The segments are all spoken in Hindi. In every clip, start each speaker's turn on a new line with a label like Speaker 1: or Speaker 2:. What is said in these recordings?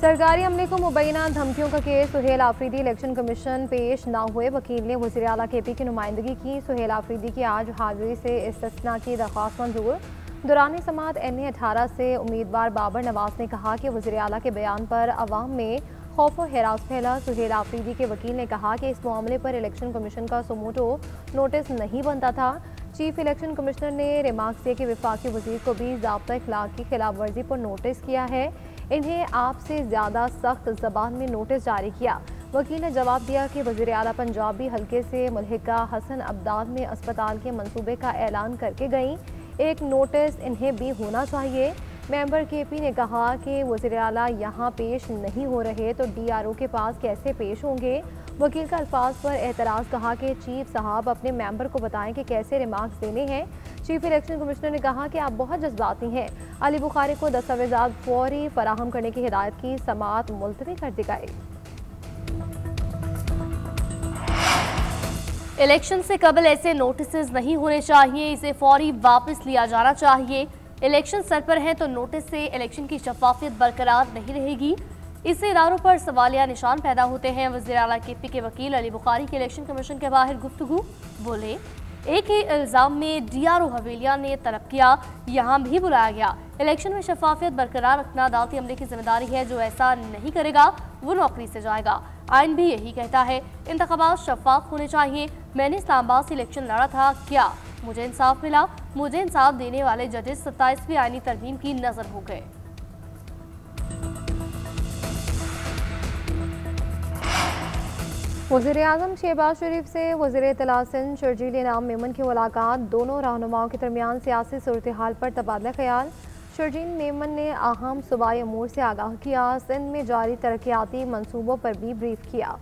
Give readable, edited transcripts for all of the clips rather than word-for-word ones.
Speaker 1: सरकारी अमले को मुबैना धमकियों का केस। सुहेल आफरीदी इलेक्शन कमीशन पेश न हुए। वकील ने वज़ीर आला KP की नुमाइंदगी की। सुहेल आफरीदी की आज हाजिरी से इस्तिस्ना की दरख्वास्त मंजूर। दौरान समाअत NA 18 से उम्मीदवार बाबर नवाज ने कहा कि वज़ीर आला के बयान पर अवाम में खौफ व हिरास फैला। सुहेल आफरीदी के वकील ने कहा कि इस मामले पर इलेक्शन कमीशन का सुमोटो नोटिस नहीं बनता था। चीफ इलेक्शन कमिश्नर ने रिमार्क्स दिए कि वफाकी वजीर को भी ज़ाब्ता इखलाक की खिलाफ वर्जी पर नोटिस किया है। इन्हें आपसे ज़्यादा सख्त ज़बान में नोटिस जारी किया। वकील ने जवाब दिया कि वज़ीर आला पंजाब भी हल्के से मुल्हिका हसन अब्दाद में अस्पताल के मंसूबे का ऐलान करके गईं। एक नोटिस इन्हें भी होना चाहिए। मेंबर KP ने कहा कि वज़ीर आला यहाँ पेश नहीं हो रहे तो DRO के पास कैसे पेश होंगे। वकील का अल्फाज पर एतराज़, कहा कि चीफ साहब अपने मेंबर को बताएं कि कैसे रिमार्क्स देने हैं। चीफ इलेक्शन कमिश्नर ने कहा कि आप बहुत जज्बाती हैं। अली बुखारी को दस्तावेजात फौरी फराहम करने की हिदायत की। समाअत मुलतवी कर दी गई।
Speaker 2: इलेक्शन से कबल ऐसे नोटिस नहीं होने चाहिए, इसे फौरी वापस लिया जाना चाहिए। इलेक्शन सर पर है तो नोटिस से इलेक्शन की शफाफियत बरकरार नहीं रहेगी। इससे इदारों पर सवालिया निशान पैदा होते हैं। वज़ीर आला KP के वकील अली बुखारी के इलेक्शन कमीशन के बाहर गुफ्तगू बोले। एक ही इल्ज़ाम में DRO हवेलिया ने तलब किया, यहाँ भी बुलाया गया। इलेक्शन में शफाफियत बरकरार रखना अदालती अमले की जिम्मेदारी है। जो ऐसा नहीं करेगा वो नौकरी से जाएगा। आइन भी यही कहता है, इंतखाबात शफाफ होने चाहिए। मैंने इस्लामाबाद से इलेक्शन लड़ा था, क्या मुझे इंसाफ मिला? मुझे इंसाफ देने वाले जजेस 27वीं आईनी तरमीम की नजर हो गए।
Speaker 1: वज़ीर-ए-आज़म शहबाज शरीफ से वज़ीर इत्तला सिंध शर्जील इनाम मेमन की मुलाकात। दोनों रहनुमाओं के दरमियान सियासी सूरत हाल पर तबादला ख्याल। शर्जील मेमन ने अहम सूबाई अमूर से आगाह किया। सिंध में जारी तरक्याती मंसूबों पर भी ब्रीफ किया।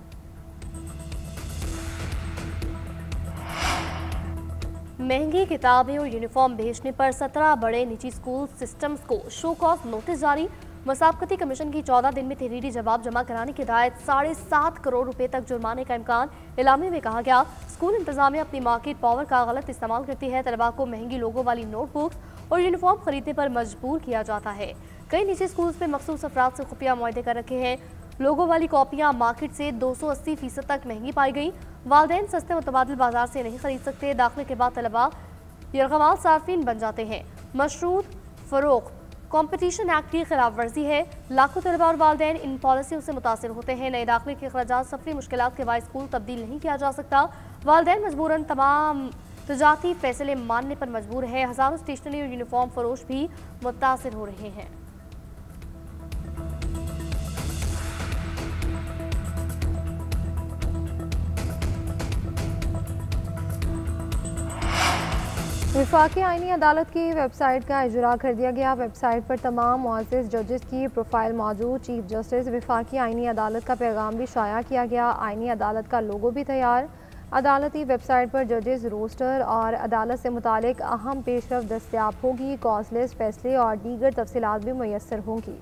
Speaker 2: महंगी किताबें और यूनिफॉर्म भेजने पर 17 बड़े निजी स्कूल सिस्टम्स को शो कॉज नोटिस जारी। मसाबकती कमीशन की 14 दिन में तहरीरी जवाब जमा कराने की हिदायत। 7.5 करोड़ रुपए तक जुर्माने का इम्कान। इलामे में कहा गया, स्कूल इंतजामिया अपनी मार्केट पावर का गलत इस्तेमाल करती है। तलबा को महंगी लोगों वाली नोटबुक्स और यूनिफॉर्म खरीदने पर मजबूर किया जाता है। कई निजी स्कूल में मखसूस अफराद से खुफिया मुआहदे कर रखे हैं। लोगों वाली कॉपियां मार्केट से 280% तक महंगी पाई गई। वालदैन सस्ते मुतबादिल बाजार से नहीं खरीद सकते। दाखिले के बाद तलबा यरगमाल सार्फिन बन जाते हैं। मशरूत फरोख्त कॉम्पिटिशन एक्ट की खिलाफ वर्जी है। लाखों तलबा और वालदैन इन पॉलिसियों से मुतासिर होते हैं। नए दाखिले के अखराजात सफरी मुश्किलात के बाद स्कूल तब्दील नहीं किया जा सकता। वालदैन मजबूरन तमाम तजाती फैसले मानने पर मजबूर है। हजारों स्टेशनरी और यूनिफॉर्म फरोश भी मुतासिर हो रहे हैं।
Speaker 1: वफाकी आईनी अदालत की वेबसाइट का इजरा कर दिया गया। वेबसाइट पर तमाम मुअज़्ज़िज़ जजेस की प्रोफाइल मौजूद। चीफ जस्टिस वफाकी आईनी अदालत का पैगाम भी शाया किया गया। आईनी अदालत का लोगो भी तैयार। अदालती वेबसाइट पर जजेस रोस्टर और अदालत से मुतालिक अहम पेशरफ दस्तियाब होगी। कॉज लिस्ट, फैसले और दीगर तफसीलात भी मुयस्सर होंगी।